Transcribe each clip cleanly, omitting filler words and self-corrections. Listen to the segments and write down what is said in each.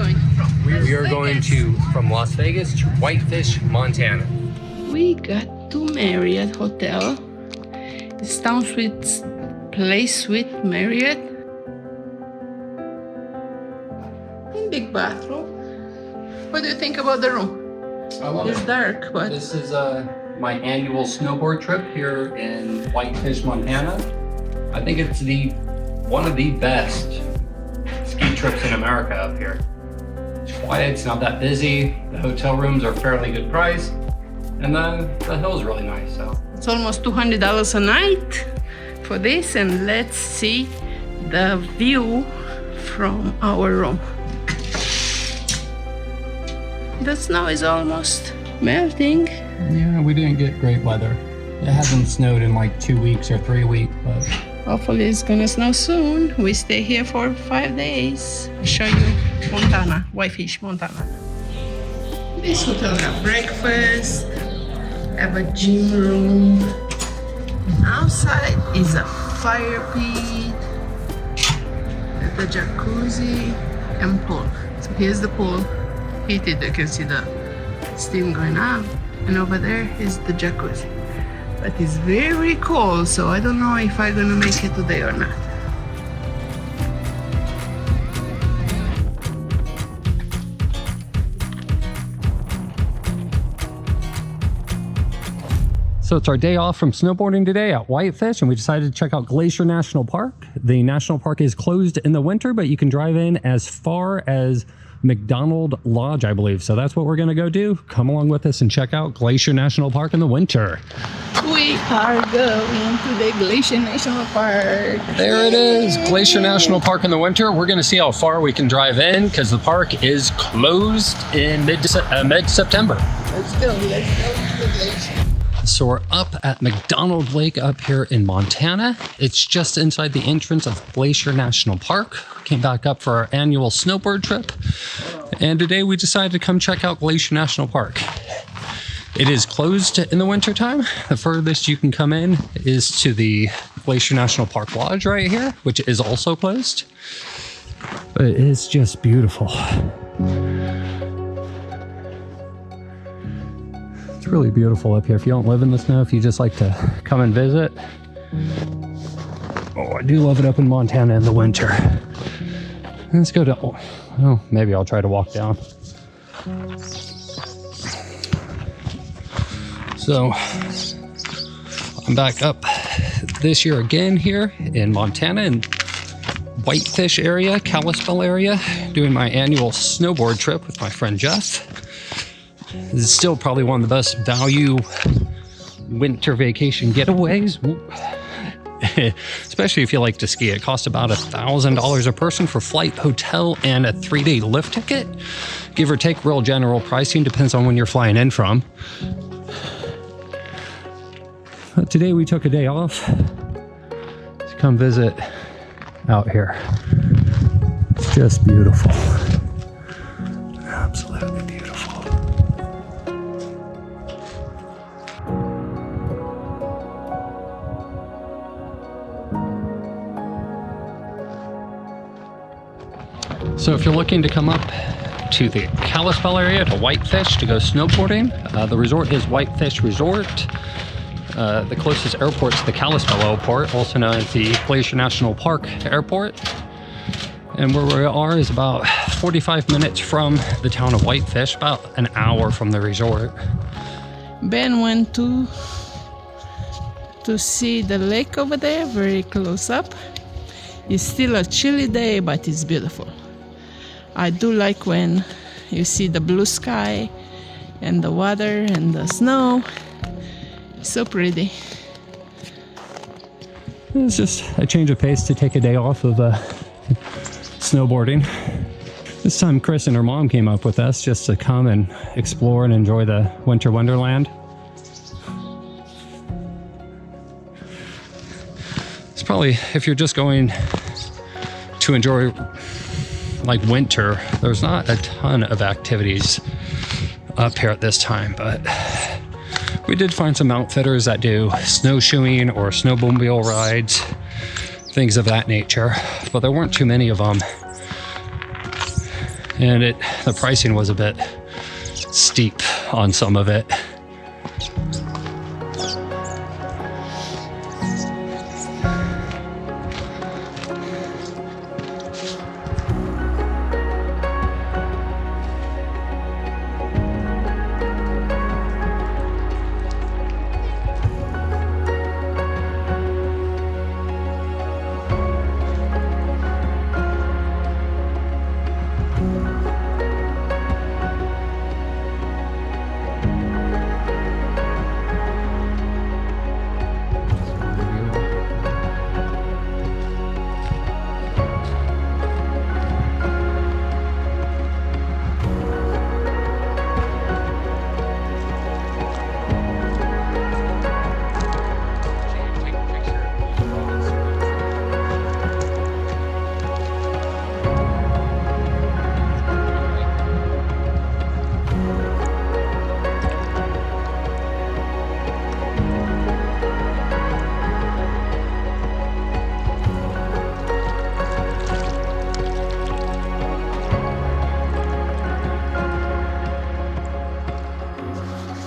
going? We are going from Las Vegas to Whitefish, Montana. We got to Marriott Hotel. It's Town Suites Place Suite Marriott. Big bathroom. What do you think about the room? I love It's dark, but this is my annual snowboard trip here in Whitefish, Montana. I think it's one of the best ski trips in America up here. It's quiet, it's not that busy. The hotel rooms are fairly good price, and then the hill's really nice. So it's almost $200 a night for this, and let's see the view from our room. The snow is almost melting. yeah, we didn't get great weather. It hasn't snowed in like 2 weeks or 3 weeks, but Hopefully it's gonna snow soon. We stay here for 5 days. I'll show you Montana, Whitefish, Montana. This hotel have breakfast, have a gym room. Outside is a fire pit, the jacuzzi, and pool. So here's the pool. Heated, you can see the steam going up, and over there is the jacuzzi. But it's very cold, so I don't know if I'm gonna make it today or not. So it's our day off from snowboarding today at Whitefish, and we decided to check out Glacier National Park. The national park is closed in the winter, but you can drive in as far as McDonald Lodge, I believe. So that's what we're gonna go do. Come along with us and check out Glacier National Park in the winter. We are going to the Glacier National Park. There it is, Glacier National Park in the winter. We're gonna see how far we can drive in because the park is closed in mid-September. Let's go to the glacier. So we're up at McDonald Lake up here in Montana. It's just inside the entrance of Glacier National Park. Came back up for our annual snowboard trip. And today we decided to come check out Glacier National Park. It is closed in the wintertime. The furthest you can come in is to the Glacier National Park Lodge right here, which is also closed. But it is just beautiful. It's really beautiful up here. If you don't live in the snow, if you just like to come and visit. Oh, I do love it up in Montana in the winter. Let's go to, oh, maybe I'll try to walk down. So I'm back up this year again here in Montana in Whitefish area, Kalispell area, doing my annual snowboard trip with my friend Jeff. This is still probably one of the best value winter vacation getaways, especially if you like to ski. It costs about $1,000 a person for flight, hotel, and a 3-day lift ticket. Give or take, real general pricing, depends on when you're flying in from. But today we took a day off to come visit out here. It's just beautiful. Absolutely beautiful. So if you're looking to come up to the Kalispell area, to Whitefish, to go snowboarding, the resort is Whitefish Resort. The closest airport is the Kalispell Airport, also known as the Glacier National Park Airport. And where we are is about 45 minutes from the town of Whitefish, about an hour from the resort. Ben went to see the lake over there, very close up. It's still a chilly day, but it's beautiful. I do like when you see the blue sky and the water and the snow. It's so pretty. It's just a change of pace to take a day off of snowboarding. This time Chris and her mom came up with us just to come and explore and enjoy the winter wonderland. It's probably, if you're just going to enjoy like winter, there's not a ton of activities up here at this time, but we did find some outfitters that do snowshoeing or snowmobile rides, things of that nature, but there weren't too many of them. And the pricing was a bit steep on some of it.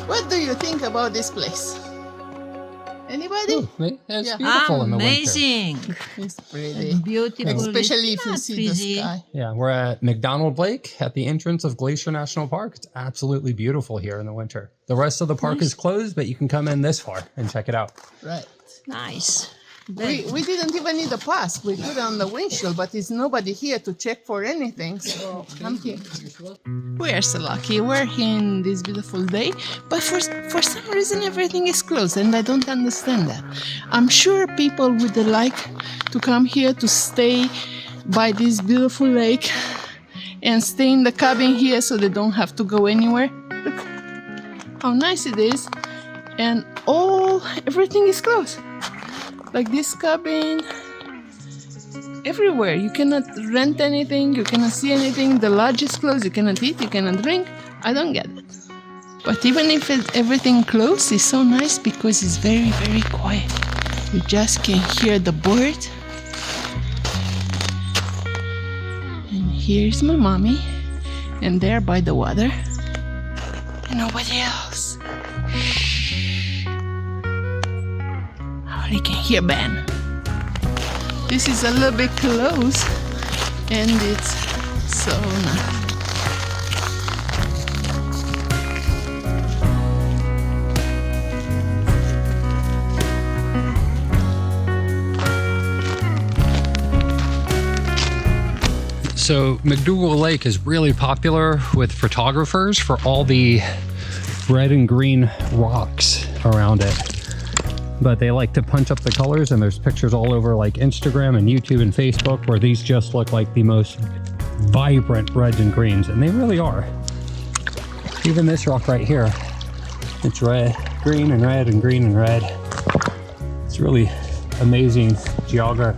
What do you think about this place? Anybody? It's Yeah. beautiful in the winter. Amazing. It's pretty. Beautiful. Especially if you Not see frizzy. the sky. Yeah, we're at McDonald Lake at the entrance of Glacier National Park. It's absolutely beautiful here in the winter. The rest of the park is closed, but you can come in this far and check it out. Right. Nice. We didn't even need a pass. We put it on the windshield, but there's nobody here to check for anything. So I'm here. We are so lucky. We're here in this beautiful day, but for some reason everything is closed, and I don't understand that. I'm sure people would like to come here to stay by this beautiful lake and stay in the cabin here, so they don't have to go anywhere. Look how nice it is, and everything is closed. Like this cabin, everywhere. You cannot rent anything, you cannot see anything. The lodge is closed, you cannot eat, you cannot drink. I don't get it. But even if everything closed, it's so nice because it's very, very quiet. You just can hear the bird. And here's my mommy, and there by the water, and nobody else. You can hear Ben. This is a little bit close, and it's so nice. So McDougal Lake is really popular with photographers for all the red and green rocks around it. But they like to punch up the colors, and there's pictures all over like Instagram and YouTube and Facebook where these just look like the most vibrant reds and greens, and they really are. Even this rock right here, it's red, green and red and green and red. It's really amazing geography,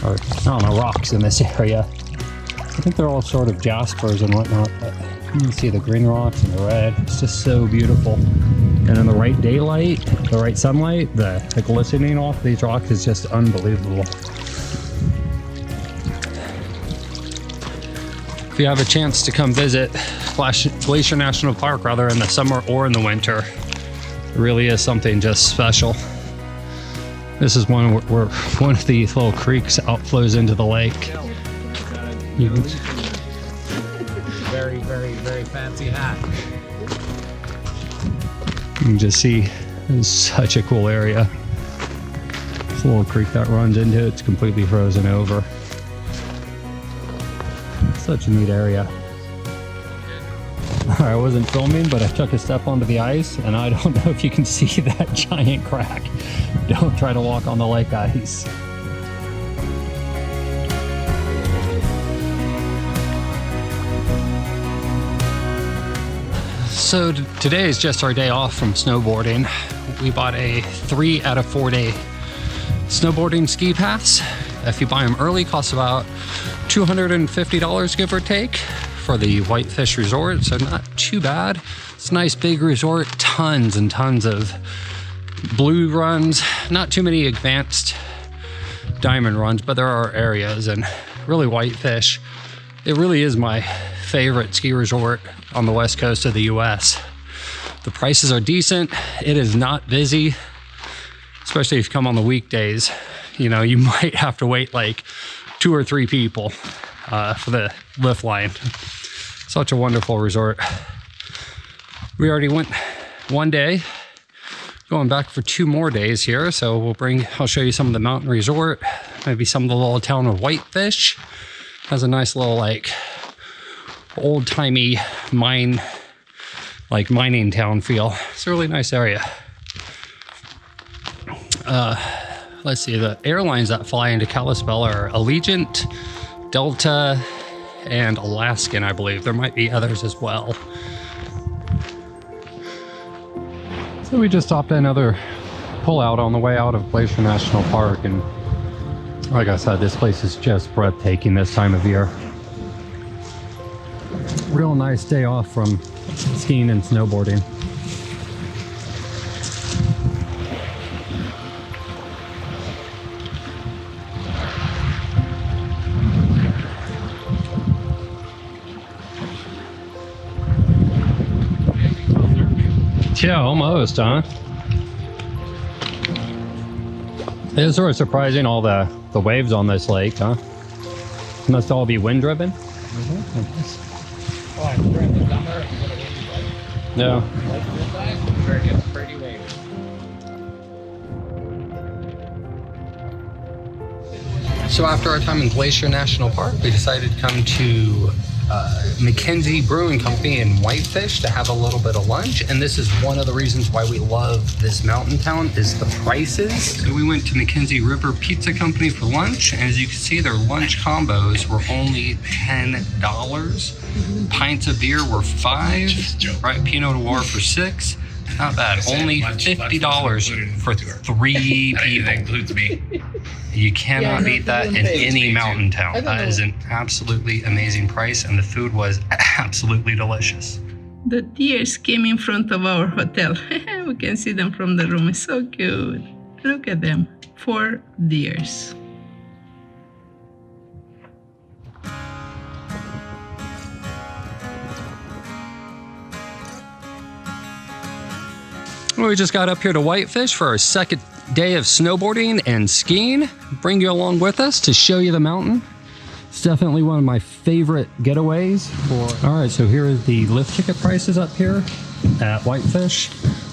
or I don't know, rocks in this area. I think they're all sort of jaspers and whatnot, but you can see the green rocks and the red. It's just so beautiful. And in the right daylight, the right sunlight, the glistening off these rocks is just unbelievable. If you have a chance to come visit Glacier National Park, rather in the summer or in the winter, it really is something just special. This is one where one of these little creeks outflows into the lake. You can Very, very, very fancy hat. You can just see it's such a cool area. This little creek that runs into it, it's completely frozen over. Such a neat area. I wasn't filming, but I took a step onto the ice, and I don't know if you can see that giant crack. Don't try to walk on the lake ice. So today is just our day off from snowboarding. We bought a 3 out of 4 day snowboarding ski pass. If you buy them early, costs about $250 give or take for the Whitefish Resort, so not too bad. It's a nice big resort, tons and tons of blue runs, not too many advanced diamond runs, but there are areas, and really Whitefish It really is my favorite ski resort on the west coast of the US. The prices are decent. It is not busy, especially if you come on the weekdays. You know, you might have to wait like 2 or 3 people for the lift line. Such a wonderful resort. We already went one day, going back for 2 more days here. So I'll show you some of the mountain resort, maybe some of the little town of Whitefish. Has a nice little like old-timey mining town feel. It's a really nice area. Let's see, the airlines that fly into Kalispell are Allegiant, Delta, and Alaskan, I believe. There might be others as well. So we just stopped at another pullout on the way out of Glacier National Park, and like I said, this place is just breathtaking this time of year. Real nice day off from skiing and snowboarding. Yeah, almost, huh? It is sort of surprising, all the waves on this lake, huh? Must all be wind driven. Yeah. Pretty wavy. So after our time in Glacier National Park, we decided to come to Mackenzie Brewing Company in Whitefish to have a little bit of lunch. And this is one of the reasons why we love this mountain town, is the prices. So we went to Mackenzie River Pizza Company for lunch, and as you can see, their lunch combos were only $10. Pints of beer were $5, right? Pinot Noir for $6. Not bad. Only $50 for 3 people. That includes me. You cannot beat that in any mountain town. That is an absolutely amazing price, and the food was absolutely delicious. The deers came in front of our hotel. We can see them from the room. It's so cute. Look at them. 4 deers. We just got up here to Whitefish for our second day of snowboarding and skiing. Bring you along with us to show you the mountain. It's definitely one of my favorite getaways. All right, so here is the lift ticket prices up here at Whitefish.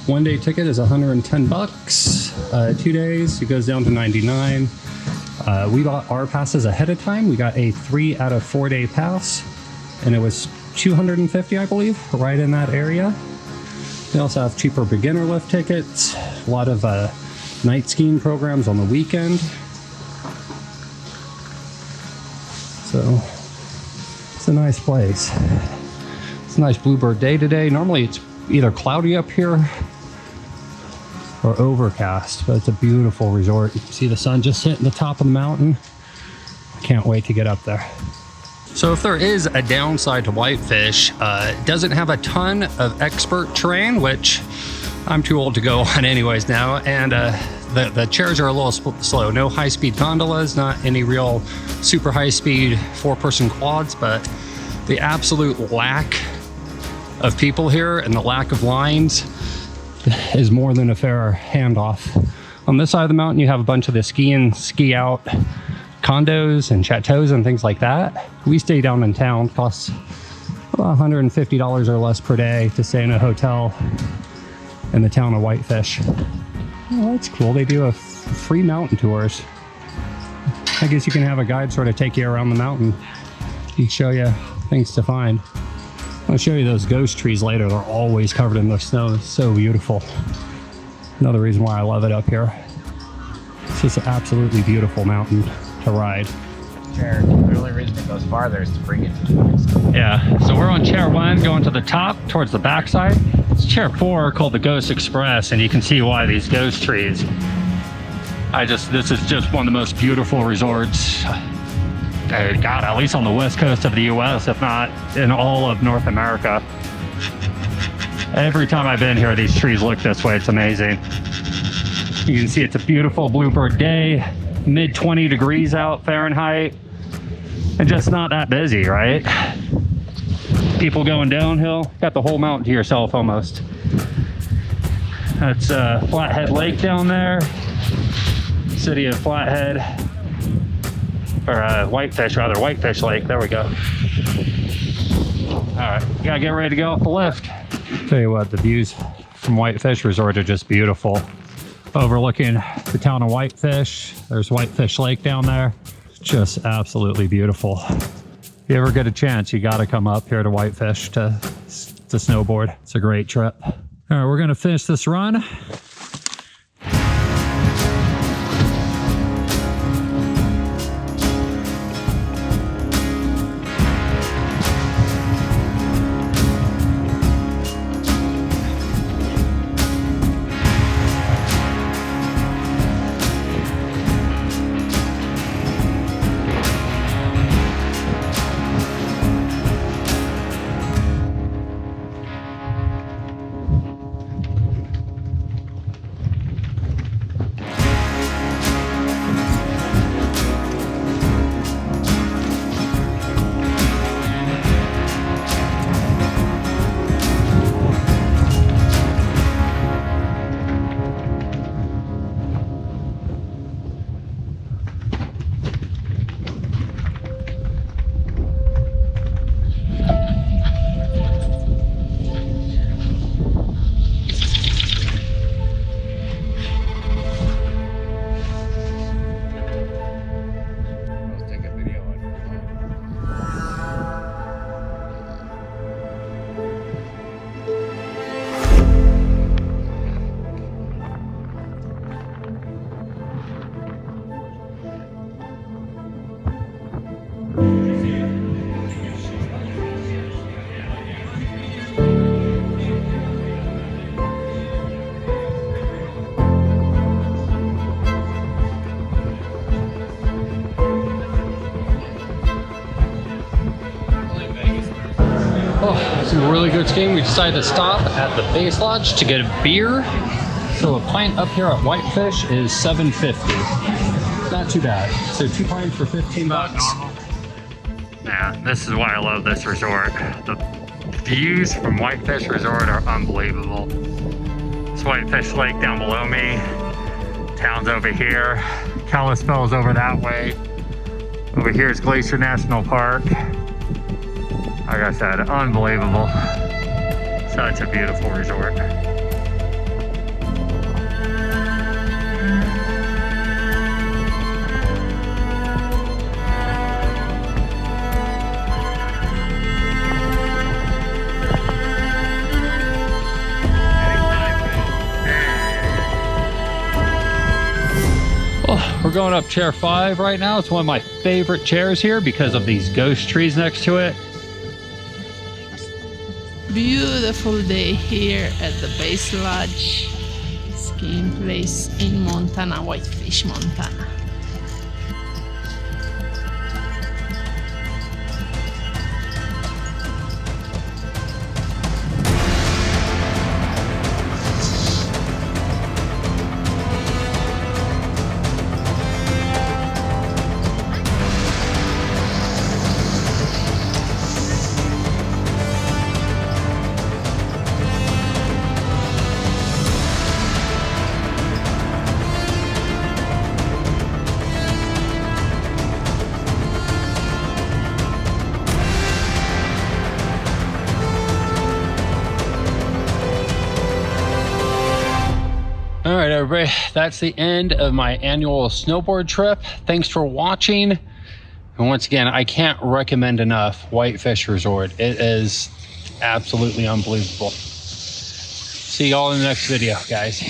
1-day ticket is $110. 2 days, it goes down to $99. We bought our passes ahead of time. We got a 3 out of 4 day pass, and it was $250, I believe, right in that area. They also have cheaper beginner lift tickets, a lot of night skiing programs on the weekend. So it's a nice place. It's a nice bluebird day today. Normally it's either cloudy up here or overcast, but it's a beautiful resort. You can see the sun just hitting the top of the mountain. Can't wait to get up there. So if there is a downside to Whitefish, it doesn't have a ton of expert terrain, which I'm too old to go on anyways now, and the chairs are a little slow. No high-speed gondolas, not any real super high-speed 4-person quads, but the absolute lack of people here and the lack of lines is more than a fair handoff. On this side of the mountain, you have a bunch of the ski in, ski out condos and chateaus and things like that. We stay down in town. Costs about $150 or less per day to stay in a hotel in the town of Whitefish. Oh, that's cool. They do a free mountain tours. I guess you can have a guide sort of take you around the mountain. He can show you things to find. I'll show you those ghost trees later. They're always covered in the snow. It's so beautiful. Another reason why I love it up here. It's just an absolutely beautiful mountain to ride. Chair, the only reason it goes farther is to bring it to the next one. Yeah, so we're on chair 1 going to the top towards the backside. It's chair 4 called the Ghost Express, and you can see why these ghost trees. This is just one of the most beautiful resorts, God, at least on the west coast of the US, if not in all of North America. Every time I've been here, these trees look this way. It's amazing. You can see it's a beautiful bluebird day, mid 20 degrees out Fahrenheit. and just not that busy, right? People going downhill, got the whole mountain to yourself almost. That's Flathead Lake down there, city of Flathead, or Whitefish rather, Whitefish Lake, there we go. All right, gotta get ready to go off the lift. Tell you what, the views from Whitefish Resort are just beautiful. Overlooking the town of Whitefish, there's Whitefish Lake down there. Just absolutely beautiful. If you ever get a chance, you gotta come up here to Whitefish to snowboard. It's a great trip. All right, we're gonna finish this run. It's a really good skiing. We decided to stop at the base lodge to get a beer. So a pint up here at Whitefish is $7.50. Not too bad. So 2 pints for 15 bucks. Man, this is why I love this resort. The views from Whitefish Resort are unbelievable. It's Whitefish Lake down below me. Town's over here. Kalispell's over that way. Over here is Glacier National Park. Like I said, unbelievable. Such a beautiful resort. Oh, we're going up chair 5 right now. It's one of my favorite chairs here because of these ghost trees next to it. Beautiful day here at the base lodge skiing place in Montana, Whitefish, Montana. All right, everybody, that's the end of my annual snowboard trip. Thanks for watching. And once again, I can't recommend enough Whitefish Resort. It is absolutely unbelievable. See y'all in the next video, guys.